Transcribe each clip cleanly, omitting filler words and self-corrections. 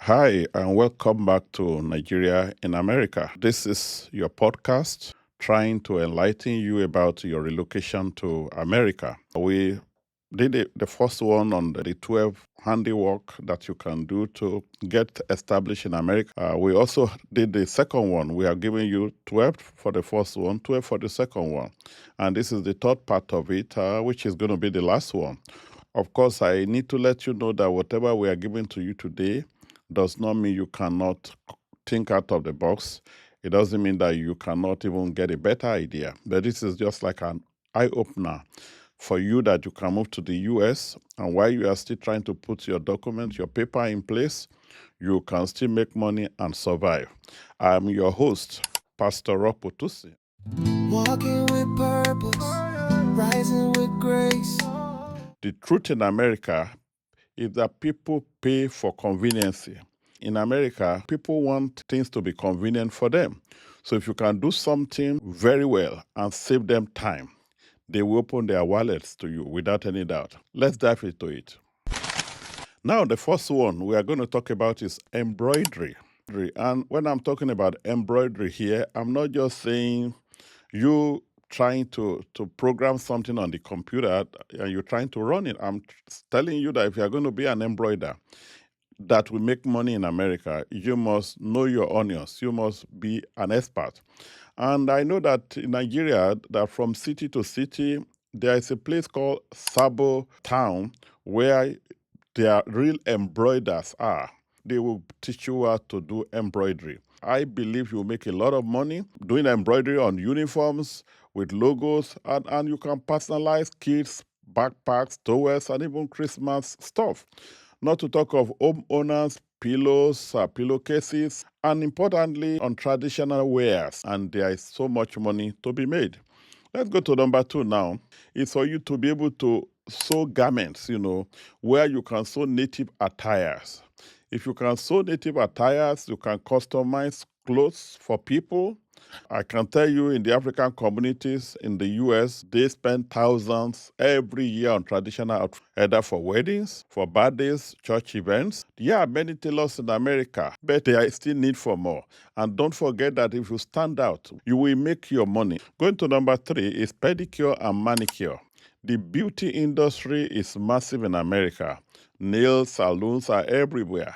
Hi, and welcome back to Nigeria in America. This is your podcast trying to enlighten you about your relocation to America. We did the first one on the 12 handiwork that you can do to get established in America. We also did the second one. We are giving you 12 for the first one, 12 for the second one. And this is the third part of it, which is going to be the last one. Of course, I need to let you know that whatever we are giving to you today does not mean you cannot think out of the box. It doesn't mean that you cannot even get a better idea. But this is just like an eye opener for you that you can move to the US. And while you are still trying to put your document, your paper in place, you can still make money and survive. I'm your host, Pastor Rob Potusi. Walking with purpose, rising with grace. The truth in America is that people pay for conveniency. In America, people want things to be convenient for them. So if you can do something very well and save them time, they will open their wallets to you without any doubt. Let's dive into it. Now, the first one we are going to talk about is embroidery. And when I'm talking about embroidery here, I'm not just saying you trying to program something on the computer and you're trying to run it. I'm telling you that if you're going to be an embroiderer that will make money in America, you must know your onions. You must be an expert. And I know that in Nigeria, that from city to city, there is a place called Sabo Town where their real embroiders are. They will teach you how to do embroidery. I believe you'll make a lot of money doing embroidery on uniforms with logos, and you can personalize kids' backpacks, towels, and even Christmas stuff. Not to talk of homeowners, pillows, pillowcases, and importantly, on traditional wares. And there is so much money to be made. Let's go to number two now. It's for you to be able to sew garments, where you can sew native attires. If you can sew native attires, you can customize clothes for people. I can tell you in the African communities in the US, they spend thousands every year on traditional outfits, either for weddings, for birthdays, church events. Yeah, many tailors in America, but there is still need for more. And don't forget that if you stand out, you will make your money. Going to number three is pedicure and manicure. The beauty industry is massive in America. Nail salons are everywhere.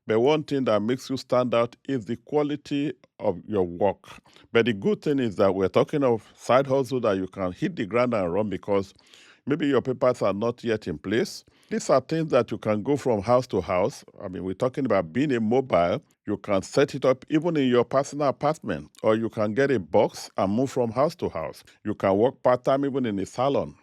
But one thing that makes you stand out is the quality of your work. But the good thing is that we're talking of side hustle that you can hit the ground and run because maybe your papers are not yet in place. These are things that you can go from house to house. I mean, we're talking about being a mobile. You can set it up even in your personal apartment, or you can get a box and move from house to house. You can work part-time even in a salon.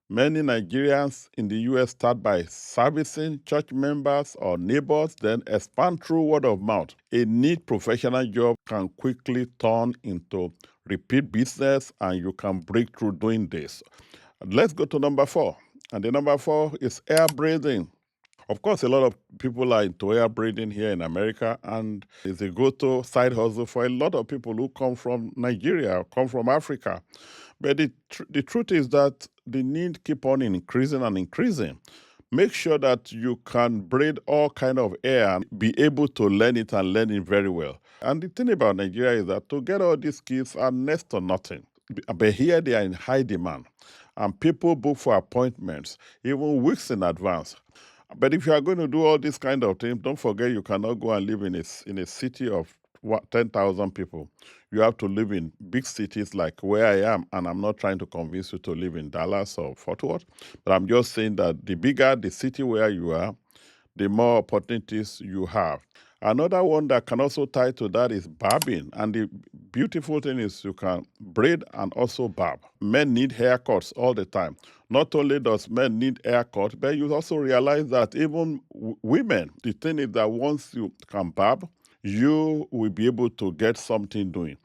Many Nigerians in the US start by servicing church members or neighbors, then expand through word of mouth. A neat professional job can quickly turn into repeat business, and you can break through doing this. Let's go to number four. And the number four is air braiding. Of course, a lot of people are into air braiding here in America, and it's a go-to side hustle for a lot of people who come from Nigeria or come from Africa. But the truth is that the need keep on increasing and increasing. Make sure that you can braid all kind of hair and be able to learn it and learn it very well. And the thing about Nigeria is that to get all these skills are next to nothing. But here they are in high demand. And people book for appointments even weeks in advance. But if you are going to do all these kind of things, don't forget you cannot go and live in a city of 10,000 people. You have to live in big cities like where I am, and I'm not trying to convince you to live in Dallas or Fort Worth, but I'm just saying that the bigger the city where you are, the more opportunities you have. Another one that can also tie to that is barbing. And the beautiful thing is you can braid and also barb. Men need haircuts all the time. Not only does men need haircuts, but you also realize that even women, the thing is that once you can barb, you will be able to get something doing.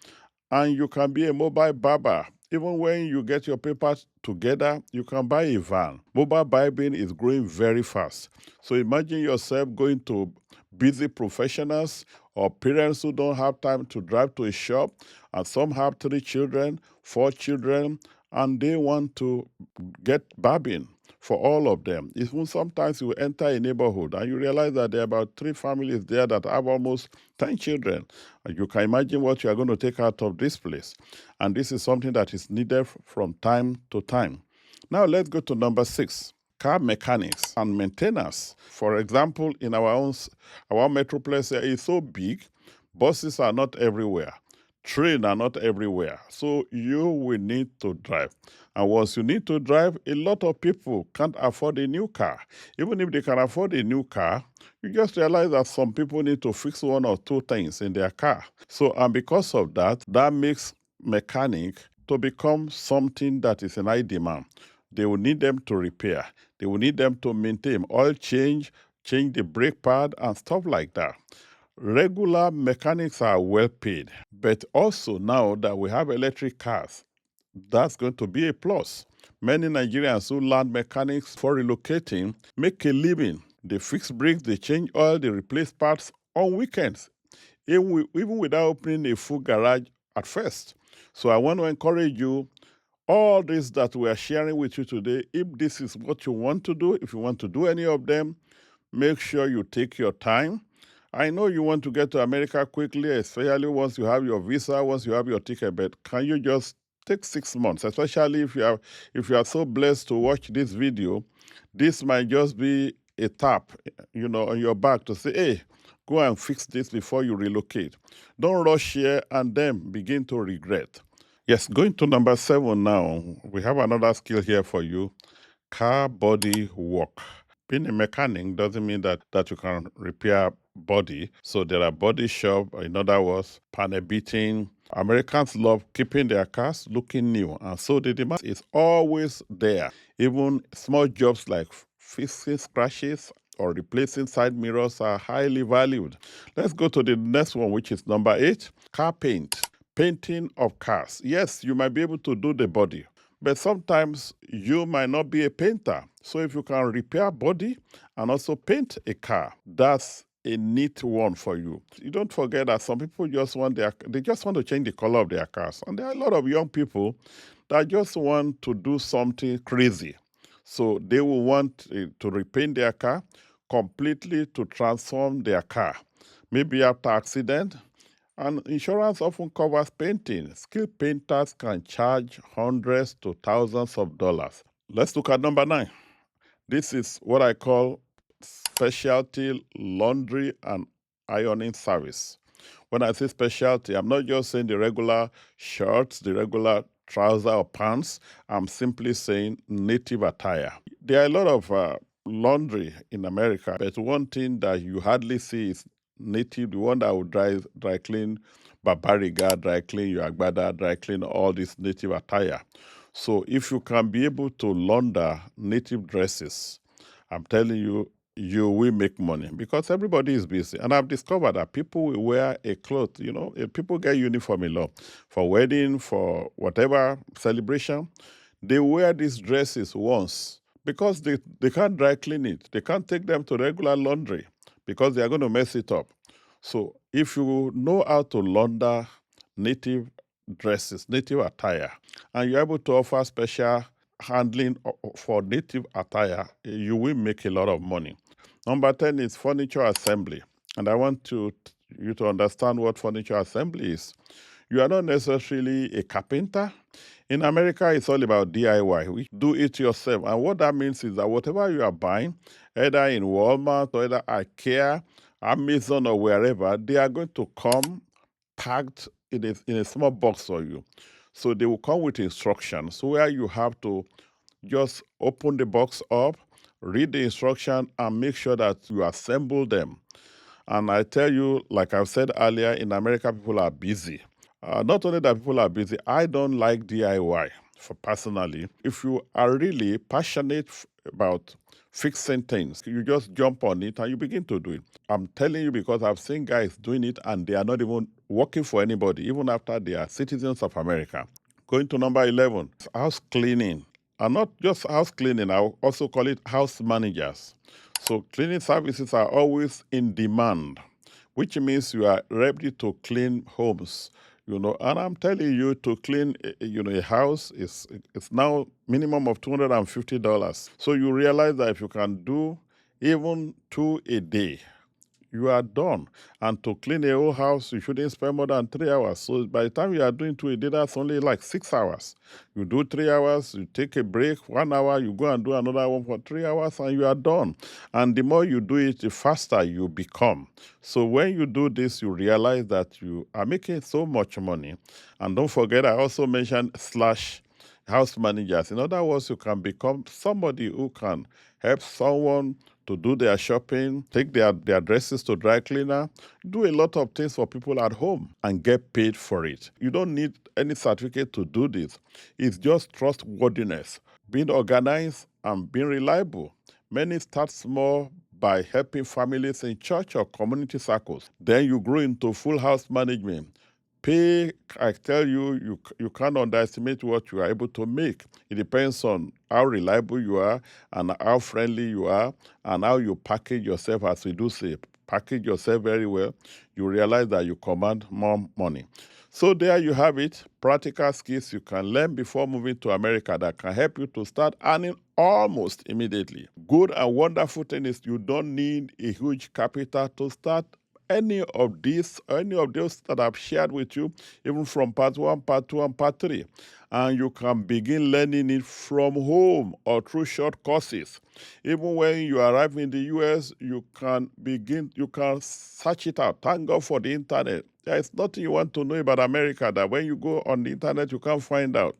And you can be a mobile barber. Even when you get your papers together, you can buy a van. Mobile barbing is growing very fast. So imagine yourself going to busy professionals or parents who don't have time to drive to a shop, and some have 3 children, 4 children, and they want to get barbing for all of them. Even sometimes you enter a neighborhood and you realize that there are about 3 families there that have almost 10 children. And you can imagine what you are going to take out of this place. And this is something that is needed from time to time. Now let's go to number 6. Car mechanics and maintenance. For example, in our metropolis here is so big, buses are not everywhere. Trains are not everywhere. So you will need to drive. And once you need to drive, a lot of people can't afford a new car. Even if they can afford a new car, you just realize that some people need to fix 1 or 2 things in their car. So, and because of that, that makes mechanic to become something that is in high demand. They will need them to repair. They will need them to maintain oil change the brake pad and stuff like that. Regular mechanics are well paid, but also now that we have electric cars, that's going to be a plus. Many Nigerians who learn mechanics for relocating make a living. They fix brakes, they change oil, they replace parts on weekends, even without opening a full garage at first. So I want to encourage you, all this that we are sharing with you today, if this is what you want to do, if you want to do any of them, make sure you take your time. I know you want to get to America quickly, especially once you have your visa, once you have your ticket, but can you just take 6 months, especially if you are so blessed to watch this video. This might just be a tap, on your back to say, hey, go and fix this before you relocate. Don't rush here and then begin to regret. Yes, going to number 7 now. We have another skill here for you: car body work. Being a mechanic doesn't mean that you can repair body. So there are body shop, in other words, panel beating. Americans love keeping their cars looking new, and so the demand is always there. Even small jobs like fixing scratches or replacing side mirrors are highly valued. Let's go to the next one, which is number 8: car paint. Painting of cars. Yes, you might be able to do the body, but sometimes you might not be a painter. So if you can repair body and also paint a car, that's a neat one for you. You don't forget that some people just want to change the color of their cars. And there are a lot of young people that just want to do something crazy. So they will want to repaint their car completely, to transform their car. Maybe after accident, and insurance often covers painting. Skilled painters can charge hundreds to thousands of dollars. Let's look at number 9. This is what I call specialty laundry and ironing service. When I say specialty, I'm not just saying the regular shirts, the regular trouser or pants. I'm simply saying native attire. There are a lot of laundry in America, but one thing that you hardly see is native, the one that would dry clean Babariga, dry clean your Agbada, dry clean all this native attire. So if you can be able to launder native dresses, I'm telling you, you will make money because everybody is busy. And I've discovered that people will wear a cloth, people get uniform a lot for wedding, for whatever celebration. They wear these dresses once because they can't dry clean it. They can't take them to regular laundry because they are going to mess it up. So if you know how to launder native dresses, native attire, and you're able to offer special handling for native attire, you will make a lot of money. Number 10 is furniture assembly. And I want you to understand what furniture assembly is. You are not necessarily a carpenter. In America, it's all about DIY. We do it yourself. And what that means is that whatever you are buying, either in Walmart or either IKEA, Amazon or wherever, they are going to come packed in a small box for you. So they will come with instructions where you have to just open the box up, read the instruction, and make sure that you assemble them. And I tell you, like I've said earlier, in America, people are busy. Not only that people are busy, I don't like DIY for personally. If you are really passionate about fixing things, you just jump on it and you begin to do it. I'm telling you because I've seen guys doing it and they are not even working for anybody, even after they are citizens of America. Going to number 11, house cleaning. And not just house cleaning, I also call it house managers. So cleaning services are always in demand, which means you are ready to clean homes. And I'm telling you, to clean, a house it's now minimum of $250. So you realize that if you can do even two a day, you are done. And to clean a whole house, you shouldn't spend more than 3 hours. So by the time you are doing two a day, that's only like 6 hours. You do 3 hours, you take a break, 1 hour, you go and do another one for 3 hours, and you are done. And the more you do it, the faster you become. So when you do this, you realize that you are making so much money. And don't forget, I also mentioned slash house managers. In other words, you can become somebody who can help someone to do their shopping, take their dresses to dry cleaner, do a lot of things for people at home and get paid for it. You don't need any certificate to do this. It's just trustworthiness, being organized and being reliable. Many start small by helping families in church or community circles. Then you grow into full house management. Pay, I tell you, you can't underestimate what you are able to make. It depends on how reliable you are and how friendly you are and how you package yourself, as we do say. Package yourself very well. You realize that you command more money. So there you have it, practical skills you can learn before moving to America that can help you to start earning almost immediately. Good and wonderful thing is you don't need a huge capital to start any of those that I've shared with you, even from part 1, part 2, and part 3. And you can begin learning it from home or through short courses. Even when you arrive in the US, you can search it out. Thank God for the internet. There is nothing you want to know about America that when you go on the internet, you can't find out.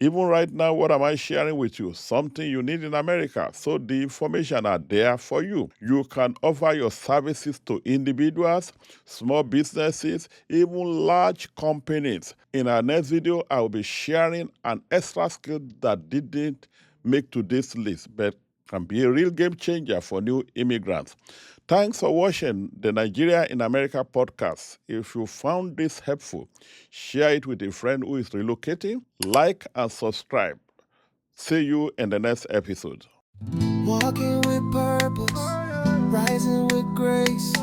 Even right now, what am I sharing with you? Something you need in America. So the information are there for you. You can offer your services to individuals, small businesses, even large companies. In our next video, I will be sharing an extra skill that didn't make today's list, but can be a real game changer for new immigrants. Thanks for watching the Nigeria in America podcast. If you found this helpful, share it with a friend who is relocating, like and subscribe. See you in the next episode. Walking with purpose, rising with grace.